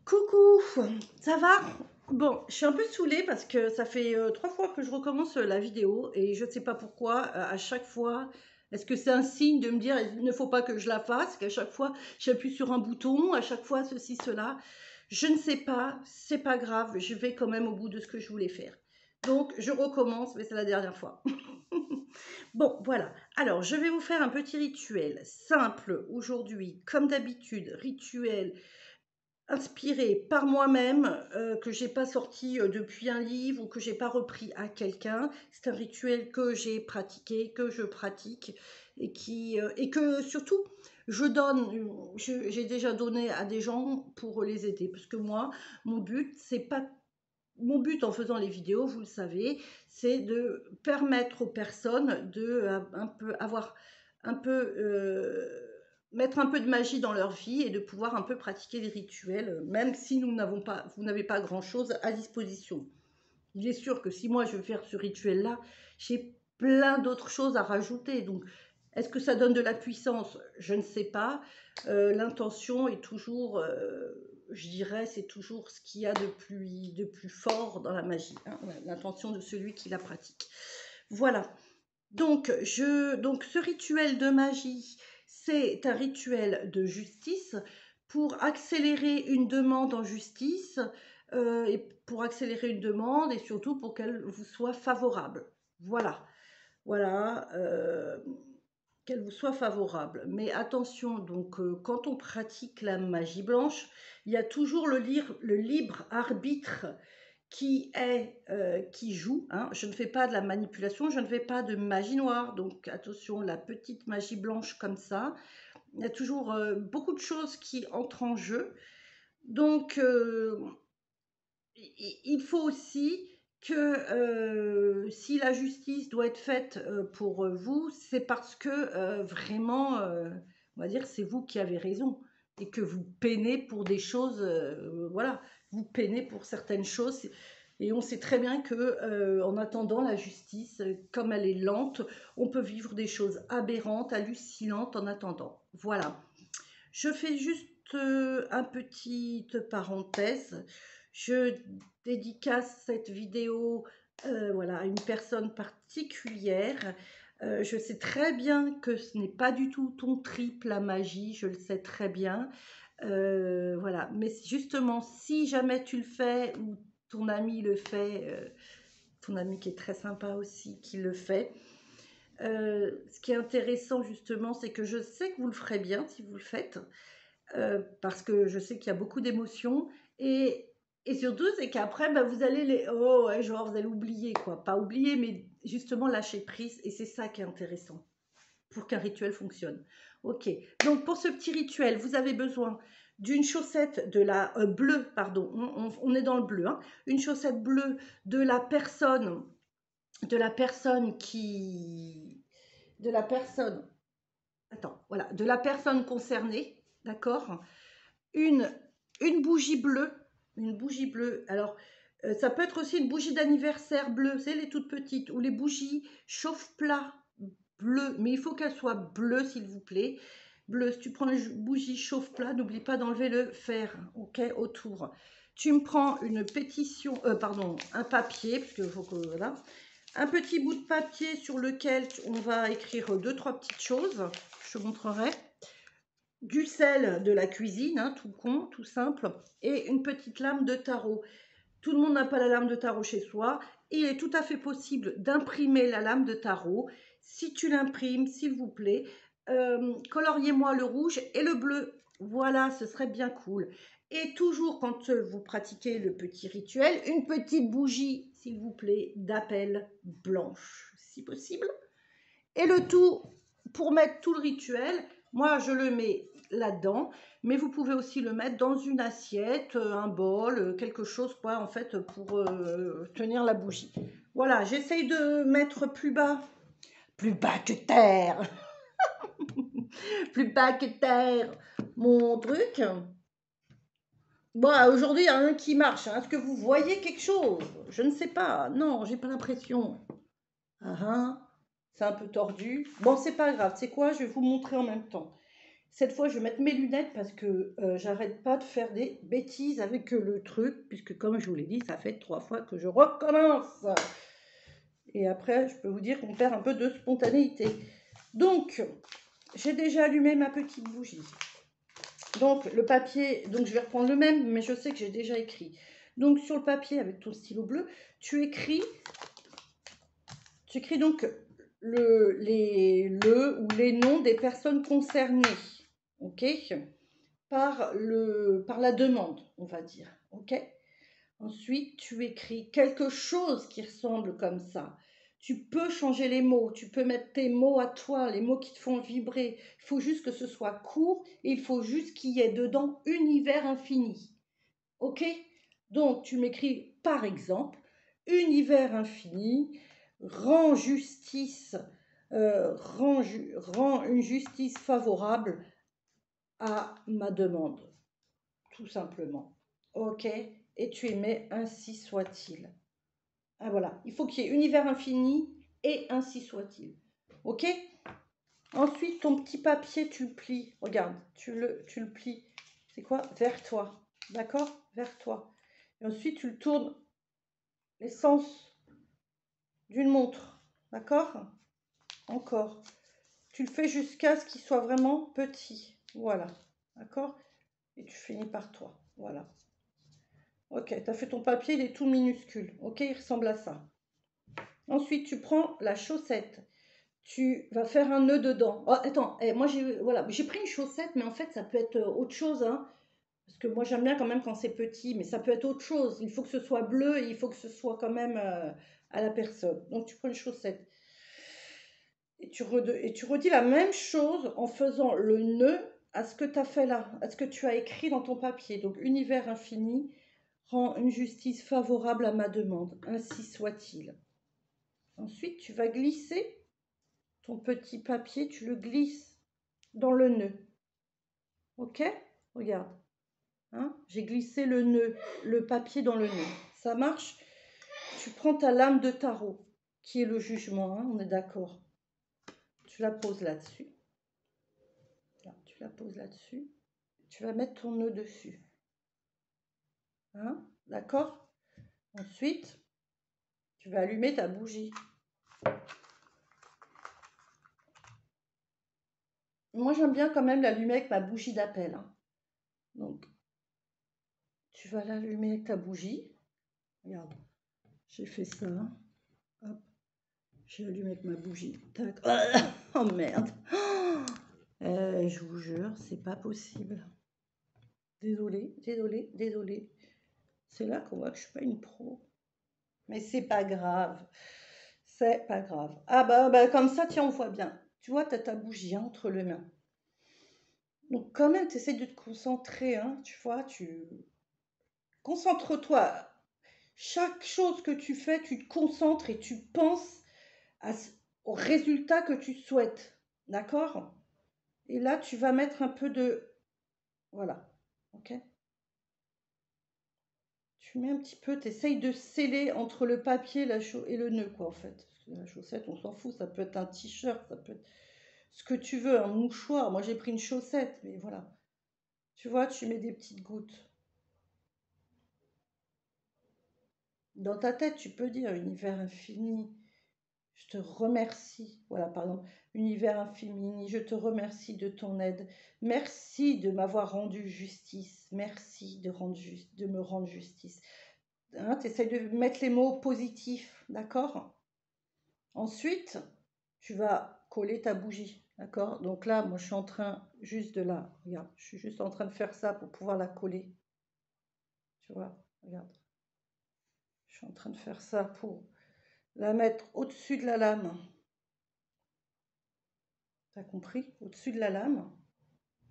Coucou, ça va? Bon, je suis un peu saoulée parce que ça fait 3 fois que je recommence la vidéo et je ne sais pas pourquoi, à chaque fois, est-ce que c'est un signe de me dire il ne faut pas que je la fasse, qu'à chaque fois j'appuie sur un bouton, à chaque fois ceci, cela. Je ne sais pas, c'est pas grave, je vais quand même au bout de ce que je voulais faire. Donc je recommence, mais c'est la dernière fois. Bon, voilà. Alors, je vais vous faire un petit rituel simple aujourd'hui, comme d'habitude, rituel inspiré par moi-même, que j'ai pas sorti depuis un livre ou que j'ai pas repris à quelqu'un. C'est un rituel que j'ai pratiqué, que je pratique et que surtout je donne, j'ai déjà donné à des gens pour les aider. Parce que moi, mon but, c'est pas mon but en faisant les vidéos, vous le savez, c'est de permettre aux personnes de un peu avoir un peu mettre un peu de magie dans leur vie et de pouvoir un peu pratiquer des rituels, même si vous n'avez pas grand-chose à disposition. Il est sûr que si moi je veux faire ce rituel-là, j'ai plein d'autres choses à rajouter. Donc, est-ce que ça donne de la puissance? Je ne sais pas. L'intention est toujours, je dirais, c'est toujours ce qu'il y a de plus fort dans la magie, hein, l'intention de celui qui la pratique. Voilà. Donc ce rituel de magie, c'est un rituel de justice pour accélérer une demande en justice et pour accélérer une demande et surtout pour qu'elle vous soit favorable. Voilà, voilà, qu'elle vous soit favorable. Mais attention, donc quand on pratique la magie blanche, il y a toujours le libre arbitre qui joue, hein. Je ne fais pas de la manipulation, je ne fais pas de magie noire, donc attention, la petite magie blanche comme ça. Il y a toujours beaucoup de choses qui entrent en jeu. Donc, il faut aussi que si la justice doit être faite pour vous, c'est parce que vraiment, on va dire, c'est vous qui avez raison et que vous peinez pour des choses, voilà, vous peinez pour certaines choses. Et on sait très bien que, en attendant la justice, comme elle est lente, on peut vivre des choses aberrantes, hallucinantes en attendant. Voilà. Je fais juste un petite parenthèse. Je dédicace cette vidéo voilà, à une personne particulière. Je sais très bien que ce n'est pas du tout ton trip, la magie, je le sais très bien. Voilà, mais justement, si jamais tu le fais ou ton ami le fait, ton ami qui est très sympa aussi, qui le fait, ce qui est intéressant justement, c'est que je sais que vous le ferez bien si vous le faites. Parce que je sais qu'il y a beaucoup d'émotions et surtout c'est qu'après bah, vous allez les oh ouais genre vous allez oublier quoi, pas oublier mais justement lâcher prise et c'est ça qui est intéressant pour qu'un rituel fonctionne. Ok, donc pour ce petit rituel vous avez besoin d'une chaussette de la bleue, pardon, on est dans le bleu, hein, une chaussette bleue de la personne qui de la personne attends voilà de la personne concernée, d'accord, une, une bougie bleue, une bougie bleue. Alors, ça peut être aussi une bougie d'anniversaire bleue, c'est les toutes petites, ou les bougies chauffe-plat bleues, mais il faut qu'elle soit bleue, s'il vous plaît. Bleu, si tu prends une bougie chauffe-plat, n'oublie pas d'enlever le fer, ok, autour. Tu me prends une pétition, pardon, un papier, parce que faut que, voilà, un petit bout de papier sur lequel on va écrire 2-3 petites choses, je te montrerai du sel de la cuisine, hein, tout con, tout simple, et une petite lame de tarot. Tout le monde n'a pas la lame de tarot chez soi. Il est tout à fait possible d'imprimer la lame de tarot. Si tu l'imprimes, s'il vous plaît, coloriez-moi le rouge et le bleu. Voilà, ce serait bien cool. Et toujours quand vous pratiquez le petit rituel, une petite bougie, s'il vous plaît, d'appel blanche, si possible. Et le tout, pour mettre tout le rituel, moi je le mets là-dedans, mais vous pouvez aussi le mettre dans une assiette, un bol, quelque chose quoi en fait pour tenir la bougie. Voilà, j'essaye de mettre plus bas que terre, plus bas que terre, mon truc. Bon, aujourd'hui, il y en a un qui marche. Hein. Est-ce que vous voyez quelque chose? Je ne sais pas. Non, j'ai pas l'impression. Ah, ah. C'est un peu tordu. Bon, c'est pas grave. C'est quoi? Je vais vous montrer en même temps. Cette fois, je vais mettre mes lunettes parce que j'arrête pas de faire des bêtises avec le truc, puisque comme je vous l'ai dit, ça fait 3 fois que je recommence. Et après, je peux vous dire qu'on perd un peu de spontanéité. Donc, j'ai déjà allumé ma petite bougie. Donc, le papier, donc je vais reprendre le même, mais je sais que j'ai déjà écrit. Donc, sur le papier, avec ton stylo bleu, tu écris donc ou les noms des personnes concernées, ok, par la demande, on va dire, ok. Ensuite, tu écris quelque chose qui ressemble comme ça. Tu peux changer les mots, tu peux mettre tes mots à toi, les mots qui te font vibrer. Il faut juste que ce soit court et il faut juste qu'il y ait dedans univers infini. Ok? Donc, tu m'écris par exemple, univers infini, rend justice, rend une justice favorable à ma demande, tout simplement. Ok? Et tu émets ainsi soit-il. Ah voilà, il faut qu'il y ait univers infini et ainsi soit-il. Ok? Ensuite, ton petit papier, tu le plies. Regarde, tu le plies. C'est quoi? Vers toi. D'accord? Vers toi. Et ensuite, tu le tournes les sens d'une montre. D'accord? Encore. Tu le fais jusqu'à ce qu'il soit vraiment petit. Voilà. D'accord? Et tu finis par toi. Voilà. Ok, tu as fait ton papier, il est tout minuscule. Ok, il ressemble à ça. Ensuite, tu prends la chaussette. Tu vas faire un nœud dedans. Oh, attends, moi j'ai pris une chaussette, mais en fait ça peut être autre chose, hein, parce que moi j'aime bien quand même quand c'est petit, mais ça peut être autre chose. Il faut que ce soit bleu et il faut que ce soit quand même à la personne. Donc tu prends une chaussette et tu redis la même chose en faisant le nœud à ce que tu as fait là, à ce que tu as écrit dans ton papier. Donc univers infini rend une justice favorable à ma demande, ainsi soit-il. Ensuite tu vas glisser ton petit papier, tu le glisses dans le nœud. Ok? Regarde. Hein, j'ai glissé le nœud, le papier dans le nœud. Ça marche? Tu prends ta lame de tarot, qui est le jugement, hein, on est d'accord. Tu la poses là-dessus. Tu la poses là-dessus. Tu vas mettre ton nœud dessus. Hein, d'accord? Ensuite, tu vas allumer ta bougie. Moi, j'aime bien quand même l'allumer avec ma bougie d'appel. Hein. Donc, tu vas l'allumer avec ta bougie. Regarde, j'ai fait ça. Hop. J'ai allumé avec ma bougie. Tac. Oh merde. Je vous jure, c'est pas possible. Désolée, désolée, désolée. C'est là qu'on voit que je suis pas une pro. Mais c'est pas grave. C'est pas grave. Ah bah comme ça, tiens, on voit bien. Tu vois, tu as ta bougie entre les mains. Donc quand même, tu essaies de te concentrer, hein, tu vois, concentre-toi. Chaque chose que tu fais, tu te concentres et tu penses au résultat que tu souhaites. D'accord? Et là, tu vas mettre un peu de... Voilà. Ok? Tu mets un petit peu, tu essayes de sceller entre le papier et le nœud, quoi, en fait. Parce que la chaussette, on s'en fout, ça peut être un t-shirt, ça peut être ce que tu veux, un mouchoir. Moi, j'ai pris une chaussette, mais voilà. Tu vois, tu mets des petites gouttes. Dans ta tête, tu peux dire univers infini, je te remercie. Voilà, par exemple, univers infini, je te remercie de ton aide. Merci de m'avoir rendu justice. Merci de me rendre justice. Hein, tu essaies de mettre les mots positifs, d'accord? Ensuite, tu vas coller ta bougie, d'accord? Donc là, moi, je suis en train juste de la... Regarde, je suis juste en train de faire ça pour pouvoir la coller. Tu vois, regarde. Je suis en train de faire ça pour la mettre au-dessus de la lame. T'as compris? Au-dessus de la lame.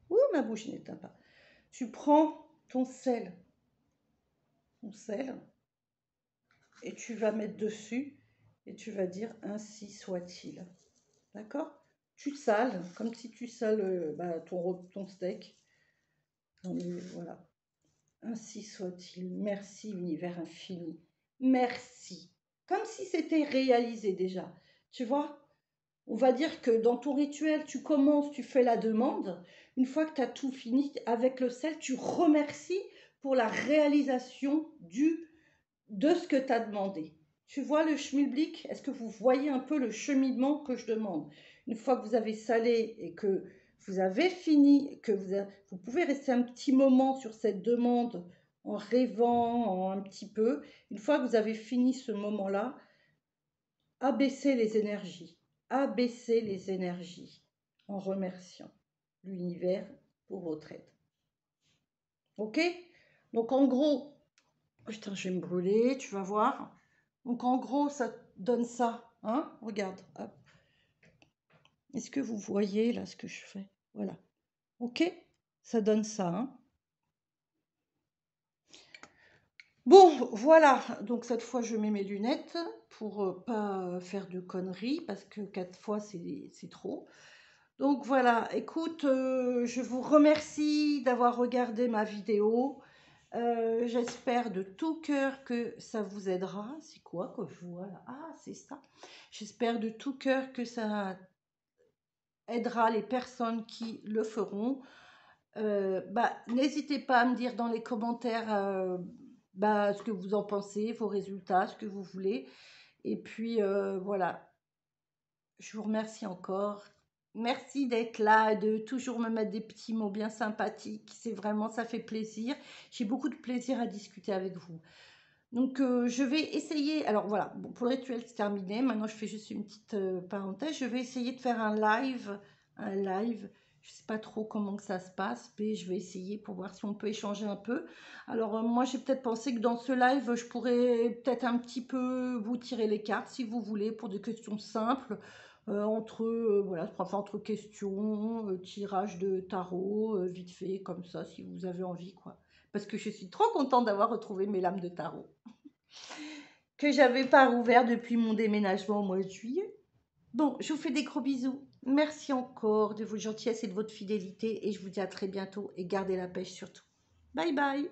Ouh, ma bougie n'éteint pas. Tu prends ton sel, et tu vas mettre dessus, et tu vas dire ainsi soit-il. D'accord? Tu sales, comme si tu sales ton steak. Voilà. Ainsi soit-il. Merci, univers infini. Merci. Comme si c'était réalisé déjà. Tu vois? On va dire que dans ton rituel, tu commences, tu fais la demande. une fois que tu as tout fini avec le sel, tu remercies pour la réalisation de ce que tu as demandé. Tu vois le schmilblick? Est-ce que vous voyez un peu le cheminement que je demande? Une fois que vous avez salé et que vous avez fini, que vous pouvez rester un petit moment sur cette demande en rêvant un petit peu. Une fois que vous avez fini ce moment-là, abaissez les énergies. Abaissez les énergies en remerciant l'univers pour votre aide. Ok? Donc en gros, putain, je vais me brûler, tu vas voir. Donc en gros, ça donne ça. Hein? Regarde. Hop. Est-ce que vous voyez là ce que je fais? Voilà. Ok? Ça donne ça. Hein? Bon, voilà. Donc cette fois, je mets mes lunettes pour pas faire de conneries parce que 4 fois, c'est trop. Donc voilà. Écoute, je vous remercie d'avoir regardé ma vidéo. J'espère de tout cœur que ça vous aidera. C'est quoi que je vois là? Ah, c'est ça. J'espère de tout cœur que ça aidera les personnes qui le feront. N'hésitez pas à me dire dans les commentaires ce que vous en pensez, vos résultats, ce que vous voulez. Et puis voilà, je vous remercie encore. Merci d'être là, de toujours me mettre des petits mots bien sympathiques. C'est vraiment, ça fait plaisir. J'ai beaucoup de plaisir à discuter avec vous. Donc, je vais essayer. Alors voilà, bon, pour le rituel, c'est terminé. Maintenant, je fais juste une petite parenthèse. Je vais essayer de faire un live. Un live. Je ne sais pas trop comment que ça se passe, mais je vais essayer pour voir si on peut échanger un peu. Alors, moi, j'ai peut-être pensé que dans ce live, je pourrais peut-être un petit peu vous tirer les cartes, si vous voulez, pour des questions simples. Voilà, enfin, entre questions, tirage de tarot, vite fait, comme ça, si vous avez envie, quoi. Parce que je suis trop contente d'avoir retrouvé mes lames de tarot que j'avais pas rouvert depuis mon déménagement au mois de juillet. Bon, je vous fais des gros bisous. Merci encore de votre gentillesse et de votre fidélité et je vous dis à très bientôt et gardez la pêche surtout. Bye bye.